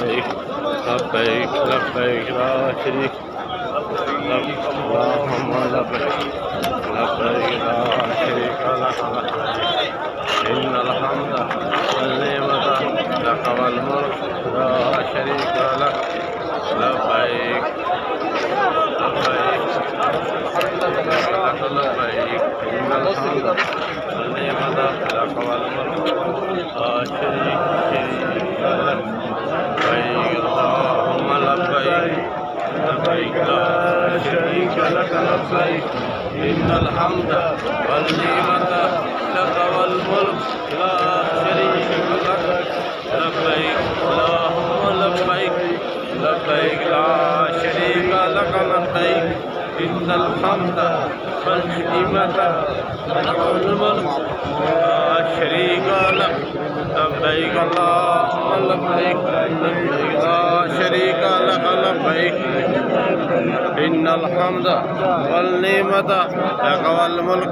لبيك لبيك لبيك لا شريك لك اللهم لبيك لبيك لا شريك لك لبيك إن الحمد والنعمة لك والملك لا شريك لك لبيك لبيك لبيك إن الحمد والنعمة لك والملك لا شريك لك لبيك اللهم لبيك لبيك لا شريك لك لبيك إن الحمد والنعمة لك والملك لا شريك لك لبيك اللهم لبيك لبيك لا شريك لك لبيك إن الحمد والنعمة لك والملك لا شريك لك لبيك اللهم لبيك لبيك لا شريك لك لبيك إن الحمد والنعمة لك والملك